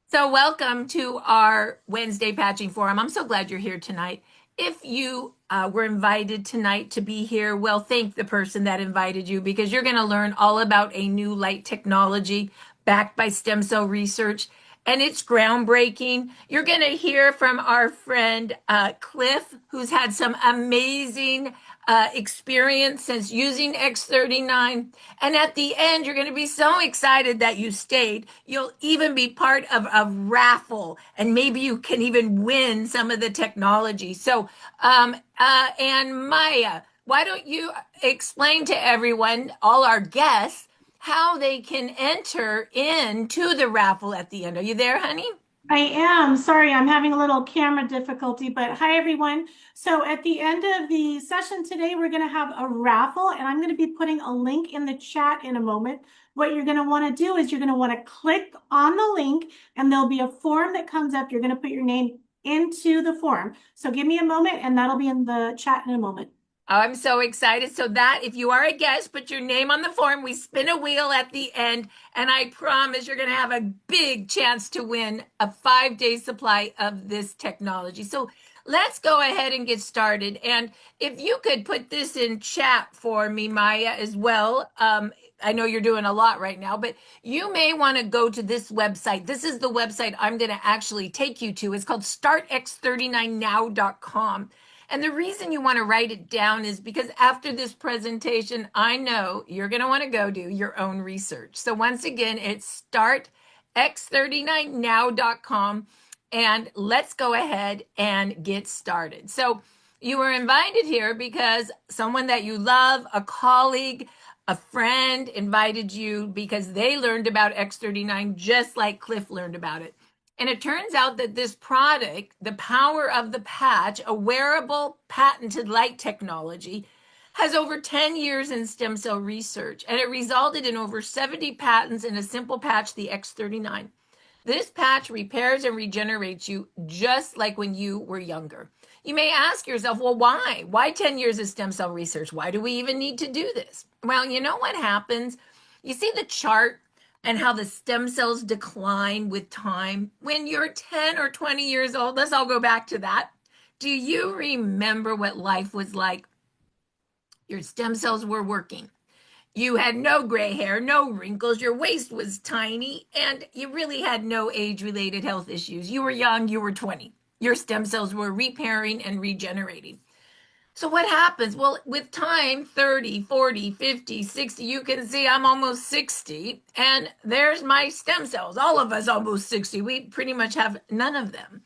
So, welcome to our Wednesday Patching Forum. I'm so glad you're here tonight. If you were invited tonight to be here, well, thank the person that invited you because you're going to learn all about a new light technology backed by stem cell research, and it's groundbreaking. You're going to hear from our friend Cliff, who's had some amazing experience since using X39. And at the end, you're going to be so excited that you stayed. You'll even be part of a raffle, and maybe you can even win some of the technology. And Maya, why don't you explain to everyone, all our guests, how they can enter into the raffle at the end? Are you there, honey? I am. Sorry, I'm having a little camera difficulty, but hi everyone. So at the end of the session today, we're going to have a raffle and I'm going to be putting a link in the chat in a moment. What you're going to want to do is you're going to want to click on the link and there'll be a form that comes up. You're going to put your name into the form. So give me a moment and that'll be in the chat in a moment. I'm so excited. So that if you are a guest, put your name on the form. We spin a wheel at the end, and I promise you're going to have a big chance to win a 5-day supply of this technology. So let's go ahead and get started. And if you could put this in chat for me, Maya, as well. I know you're doing a lot right now, but you may want to go to this website. This is the website I'm going to actually take you to. It's called startx39now.com. And the reason you want to write it down is because after this presentation, I know you're going to want to go do your own research. So once again, it's startx39now.com. And let's go ahead and get started. So you were invited here because someone that you love, a colleague, a friend invited you because they learned about X39 just like Cliff learned about it. And it turns out that this product, the power of the patch, a wearable patented light technology, has over 10 years in stem cell research, and it resulted in over 70 patents in a simple patch, the X39. This patch repairs and regenerates you just like when you were younger. You may ask yourself, well, why? Why 10 years of stem cell research? Why do we even need to do this? Well, you know what happens? You see the chart and how the stem cells decline with time. When you're 10 or 20 years old, let's all go back to that. Do you remember what life was like? Your stem cells were working. You had no gray hair, no wrinkles, your waist was tiny, and you really had no age-related health issues. You were young, you were 20. Your stem cells were repairing and regenerating. So what happens? Well, with time, 30, 40, 50, 60, you can see I'm almost 60, and there's my stem cells. All of us almost 60. We pretty much have none of them.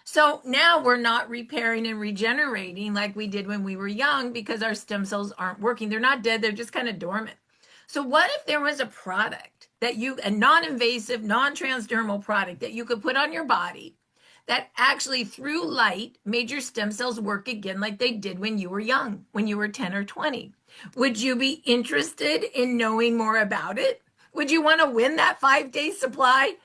So now we're not repairing and regenerating like we did when we were young because our stem cells aren't working. They're not dead, they're just kind of dormant. So what if there was a product that a non-invasive, non-transdermal product that you could put on your body that actually through light made your stem cells work again like they did when you were young, when you were 10 or 20? Would you be interested in knowing more about it? Would you want to win that 5-day supply?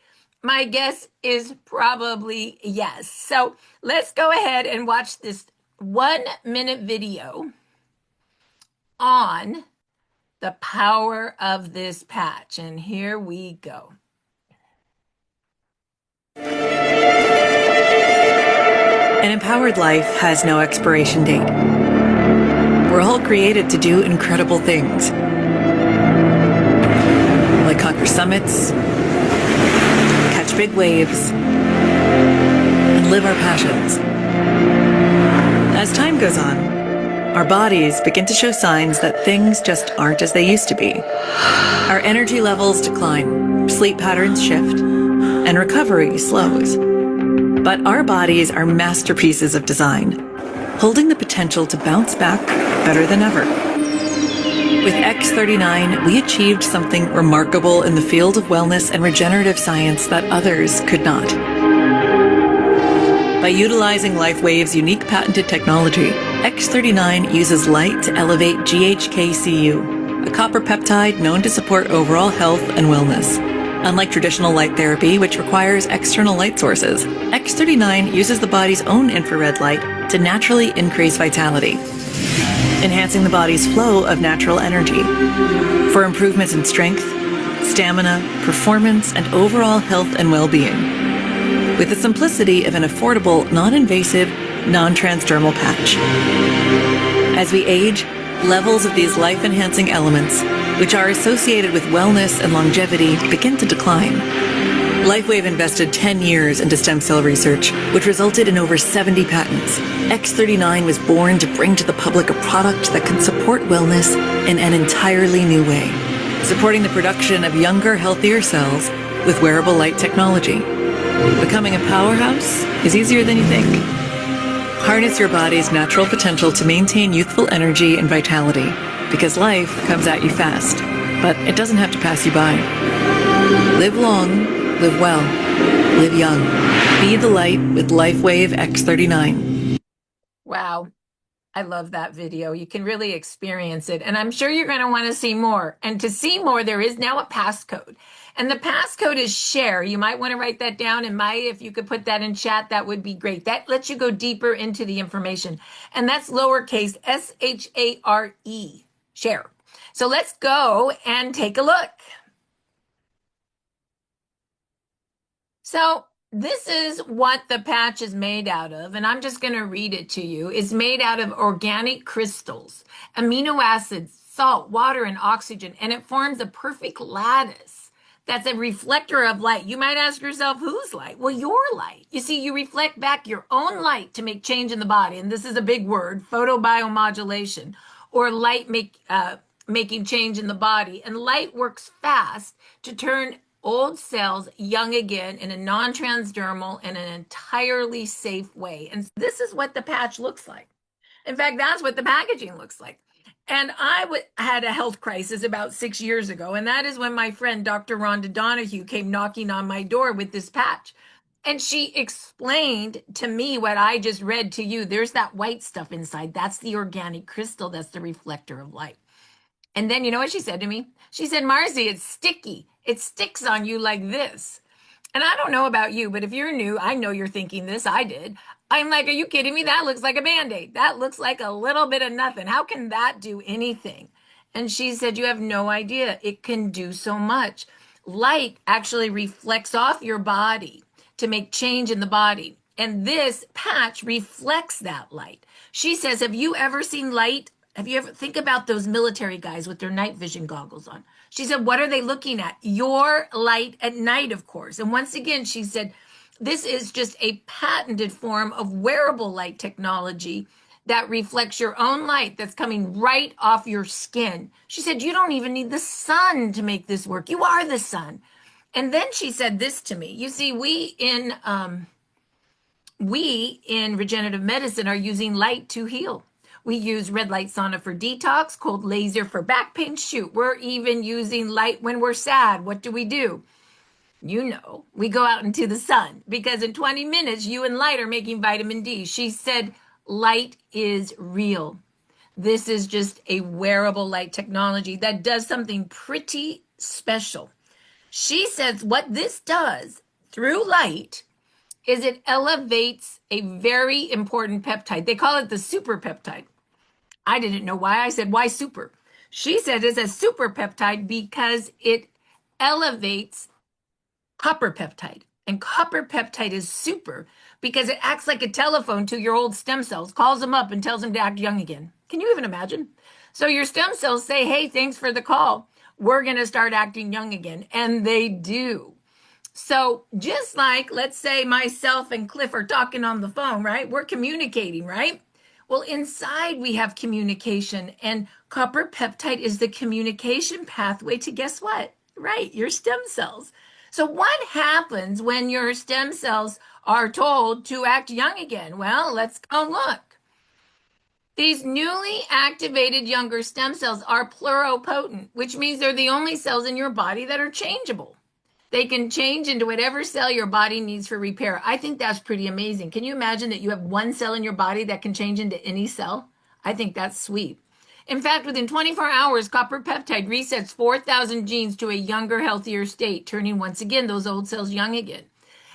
My guess is probably yes. So let's go ahead and watch this 1-minute video on the power of this patch. And here we go. An empowered life has no expiration date. We're all created to do incredible things, like conquer summits, catch big waves, and live our passions. As time goes on, our bodies begin to show signs that things just aren't as they used to be. Our energy levels decline, sleep patterns shift, and recovery slows. But our bodies are masterpieces of design, holding the potential to bounce back better than ever. With X39, we achieved something remarkable in the field of wellness and regenerative science that others could not. By utilizing LifeWave's unique patented technology, X39 uses light to elevate GHKCU, a copper peptide known to support overall health and wellness. Unlike traditional light therapy, which requires external light sources, X39 uses the body's own infrared light to naturally increase vitality, enhancing the body's flow of natural energy. For improvements in strength, stamina, performance, and overall health and well-being, with the simplicity of an affordable, non-invasive, non-transdermal patch. As we age, levels of these life-enhancing elements, which are associated with wellness and longevity, begin to decline. LifeWave invested 10 years into stem cell research, which resulted in over 70 patents. X39 was born to bring to the public a product that can support wellness in an entirely new way, supporting the production of younger, healthier cells with wearable light technology. Becoming a powerhouse is easier than you think. Harness your body's natural potential to maintain youthful energy and vitality, because life comes at you fast, but it doesn't have to pass you by. Live long, live well, live young. Be the light with LifeWave X39. Wow. I love that video. You can really experience it. And I'm sure you're going to want to see more. And to see more, there is now a passcode. And the passcode is share. You might want to write that down. And Maya, if you could put that in chat, that would be great. That lets you go deeper into the information. And that's lowercase SHARE, share. So let's go and take a look. So this is what the patch is made out of, and I'm just going to read it to you. It's made out of organic crystals, amino acids, salt, water, and oxygen, and it forms a perfect lattice that's a reflector of light. You might ask yourself, whose light? Well, your light. You see, you reflect back your own light to make change in the body, and this is a big word, photobiomodulation, or making change in the body. And light works fast to turn old cells young again in a non-transdermal and an entirely safe way. And this is what the patch looks like. In fact, that's what the packaging looks like. And I had a health crisis about 6 years ago, and that is when my friend Dr. Rhonda Donahue came knocking on my door with this patch. And she explained to me what I just read to you. There's that white stuff inside. That's the organic crystal. That's the reflector of light. And then you know what she said to me? She said, Marcy, it's sticky. It sticks on you like this. And I don't know about you, but if you're new, I know you're thinking this. I did. I'm like, are you kidding me? That looks like a Band-Aid. That looks like a little bit of nothing. How can that do anything? And she said, you have no idea. It can do so much. Light actually reflects off your body to make change in the body. And this patch reflects that light. She says, have you ever seen light? Have you ever think about those military guys with their night vision goggles on? She said, what are they looking at? Your light at night, of course. And once again, she said, this is just a patented form of wearable light technology that reflects your own light that's coming right off your skin. She said, you don't even need the sun to make this work. You are the sun. And then she said this to me. You see, we in regenerative medicine are using light to heal. We use red light sauna for detox, cold laser for back pain. Shoot, we're even using light when we're sad. What do? You know, we go out into the sun because in 20 minutes, you and light are making vitamin D. She said, light is real. This is just a wearable light technology that does something pretty special. She says what this does through light is it elevates a very important peptide. They call it the super peptide. I didn't know why. I said, why super? She said it's a super peptide because it elevates copper peptide. And copper peptide is super because it acts like a telephone to your old stem cells, calls them up and tells them to act young again. Can you even imagine? So your stem cells say, hey, thanks for the call. We're going to start acting young again. And they do. So just like, let's say myself and Cliff are talking on the phone, right? We're communicating, right? Well, inside we have communication, and copper peptide is the communication pathway to guess what? Right, your stem cells. So what happens when your stem cells are told to act young again? Well, let's go look. These newly activated younger stem cells are pluripotent, which means they're the only cells in your body that are changeable. They can change into whatever cell your body needs for repair. I think that's pretty amazing. Can you imagine that you have one cell in your body that can change into any cell? I think that's sweet. In fact, within 24 hours, copper peptide resets 4,000 genes to a younger, healthier state, turning once again those old cells young again.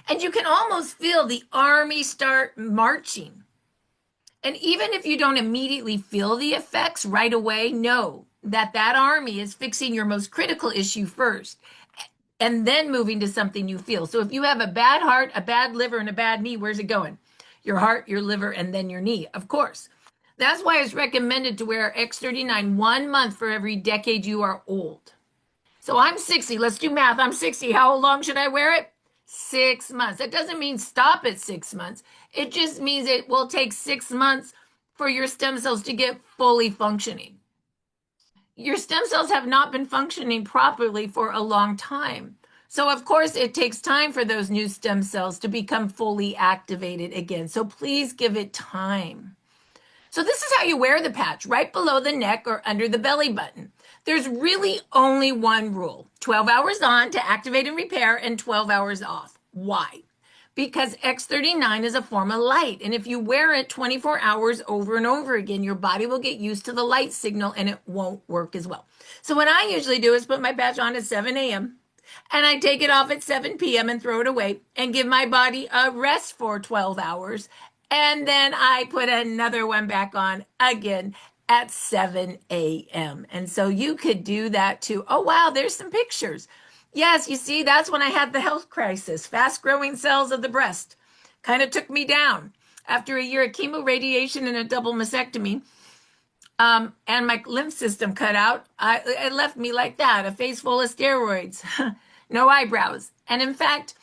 And you can almost feel the army start marching. And even if you don't immediately feel the effects right away, know that that army is fixing your most critical issue first. and then moving to something you feel. So if you have a bad heart, a bad liver, and a bad knee, where's it going? Your heart, your liver, and then your knee, of course. That's why it's recommended to wear X39 1 month for every decade you are old. So I'm 60. Let's do math. I'm 60. How long should I wear it? 6 months. That doesn't mean stop at 6 months. It just means it will take 6 months for your stem cells to get fully functioning. Your stem cells have not been functioning properly for a long time. So, of course, it takes time for those new stem cells to become fully activated again. So, please give it time. So, this is how you wear the patch, right below the neck or under the belly button. There's really only one rule: 12 hours on to activate and repair, and 12 hours off. Why? Because X39 is a form of light. And if you wear it 24 hours over and over again, your body will get used to the light signal and it won't work as well. So, what I usually do is put my patch on at 7 a.m. and I take it off at 7 p.m. and throw it away and give my body a rest for 12 hours. And then I put another one back on again at 7 a.m. And so you could do that too. Oh, wow, there's some pictures. Yes, you see, that's when I had the health crisis. Fast growing cells of the breast kind of took me down. After a year of chemo, radiation, and a double mastectomy, and my lymph system cut out, it left me like that, a face full of steroids, no eyebrows. And in fact,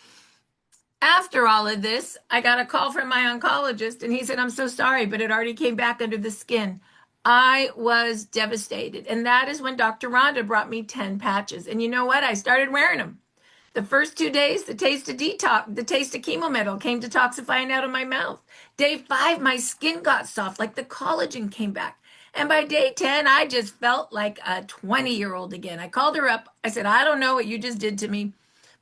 after all of this, I got a call from my oncologist, and he said, I'm so sorry, but it already came back under the skin. I was devastated. And that is when Dr. Rhonda brought me 10 patches. And you know what? I started wearing them. The first 2 days, the taste of chemo metal came detoxifying out of my mouth. Day 5, my skin got soft, like the collagen came back. And by day 10, I just felt like a 20-year-old again. I called her up. I said, I don't know what you just did to me,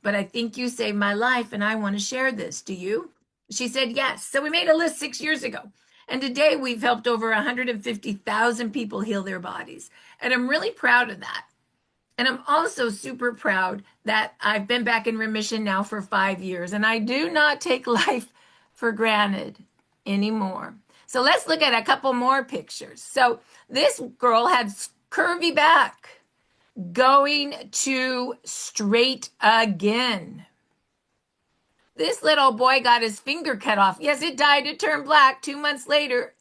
but I think you saved my life and I want to share this. Do you? She said, yes. So we made a list 6 years ago. And today we've helped over 150,000 people heal their bodies. And I'm really proud of that. And I'm also super proud that I've been back in remission now for 5 years. And I do not take life for granted anymore. So let's look at a couple more pictures. So this girl had curvy back, going to straight again. This little boy got his finger cut off. Yes, it died. It turned black. 2 months later,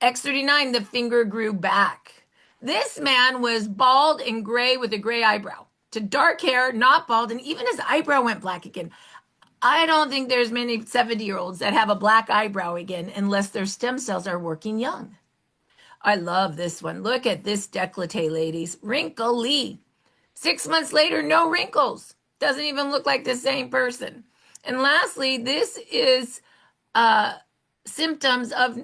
X39, the finger grew back. This man was bald and gray with a gray eyebrow to dark hair, not bald, and even his eyebrow went black again. I don't think there's many 70-year-olds that have a black eyebrow again unless their stem cells are working young. I love this one. Look at this décolleté, ladies. Wrinkly. 6 months later, no wrinkles. Doesn't even look like the same person. And lastly, this is symptoms of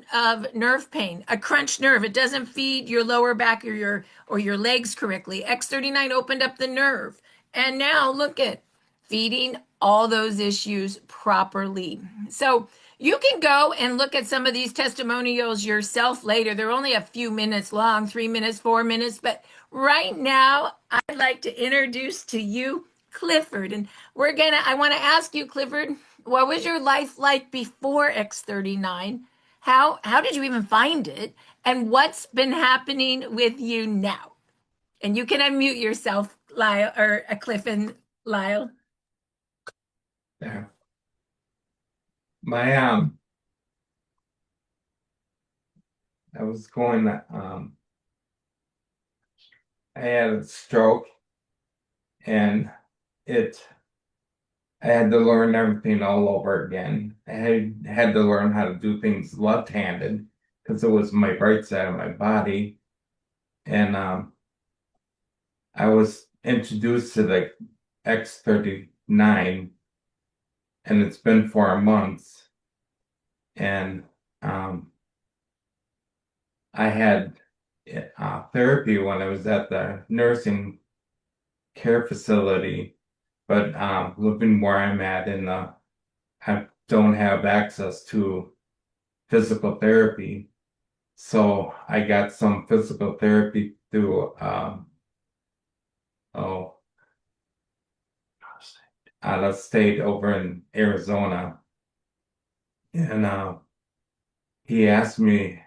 nerve pain, a crunched nerve. It doesn't feed your lower back or your legs correctly. X39 opened up the nerve. And now look at feeding all those issues properly. So you can go and look at some of these testimonials yourself later. They're only a few minutes long, 3 minutes, 4 minutes. But right now, I'd like to introduce to you Clifford. And I want to ask you, Clifford, what was your life like before X39? How did you even find it? And what's been happening with you now? And you can unmute yourself, Lyle, or Cliff and Lyle. There. My I was going I had a stroke, and I had to learn everything all over again. I had to learn how to do things left-handed because it was my right side of my body. And I was introduced to the X39, and it's been 4 months. And I had therapy when I was at the nursing care facility, but living where I'm at I don't have access to physical therapy. So I got some physical therapy through out of state over in Arizona. And he asked me,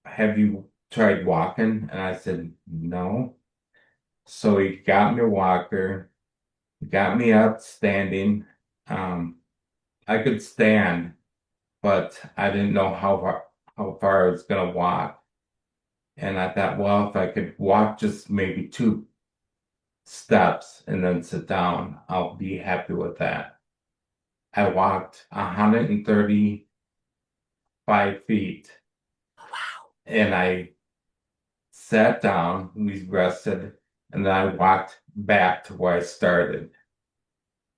have you tried walking? And I said, no. So he got me a walker, got me up standing. I could stand, but I didn't know how far I was gonna walk. And I thought, well, if I could walk just maybe 2 steps and then sit down, I'll be happy with that. I walked 135 feet Wow. and I sat down, we rested, and then I walked back to where I started.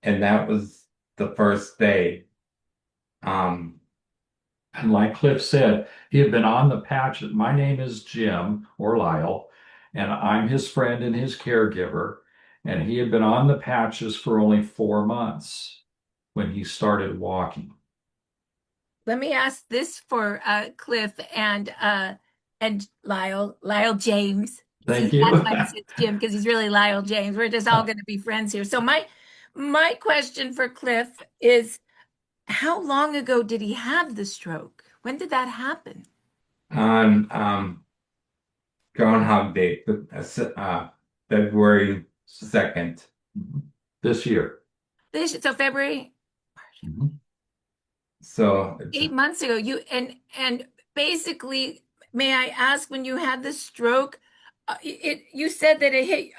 And that was the first day. Um, And like Cliff said, he had been on the patch. My name is Jim or Lyle, and I'm his friend and his caregiver. And he had been on the patches for only 4 months when he started walking. Let me ask this for Cliff and Lyle James. See, Thank you. that's why he says Jim, because he's really Lyle James. We're just all going to be friends here. So my question for Cliff is, how long ago did he have the stroke? When did that happen? on Groundhog Day, February 2nd. This year. So February, Mhm. So 8 months ago. And basically, may I ask, when you had the stroke, you said that it hit.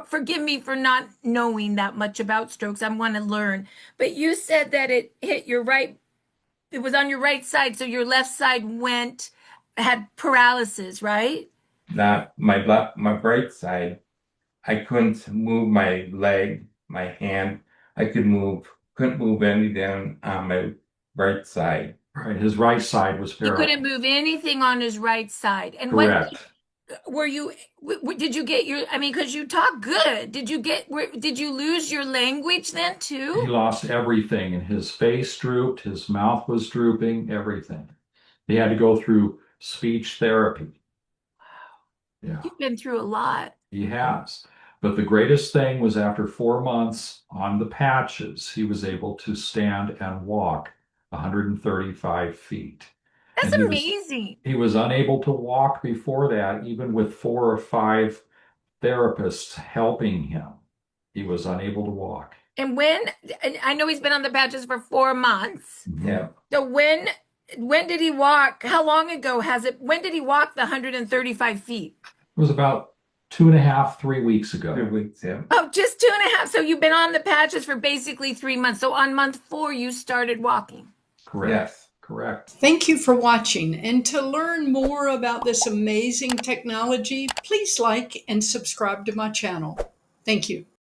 Forgive me for not knowing that much about strokes. I want to learn, but you said that it hit your right. It was on your right side, so your left side had paralysis, right? not my right side. I couldn't move my leg, my hand. Couldn't move anything on my right side. Right. His right side was He couldn't paralyzed. move anything on his right side. And when Correct. were you? Did you get your? I mean, because you talk good. Did you lose your language then He too? lost everything, and his face drooped, his mouth was drooping, everything. He had to go through speech therapy. Yeah. You've been through a lot. He has. But the greatest thing was after 4 months on the patches, he was able to stand and walk 135 feet. That's And amazing. he was unable to walk before that, even with 4 or 5 therapists helping him. He was unable to walk. And I know he's been on the patches for 4 months. Yeah. So when did he walk? How long ago when did he walk the 135 feet? It was about 2.5, 3 weeks ago. 3 weeks, yeah. Oh, just 2.5. So you've been on the patches for basically 3 months. So on month 4, you started walking. Correct. Yes. Correct. Thank you for watching. And to learn more about this amazing technology, please like and subscribe to my channel. Thank you.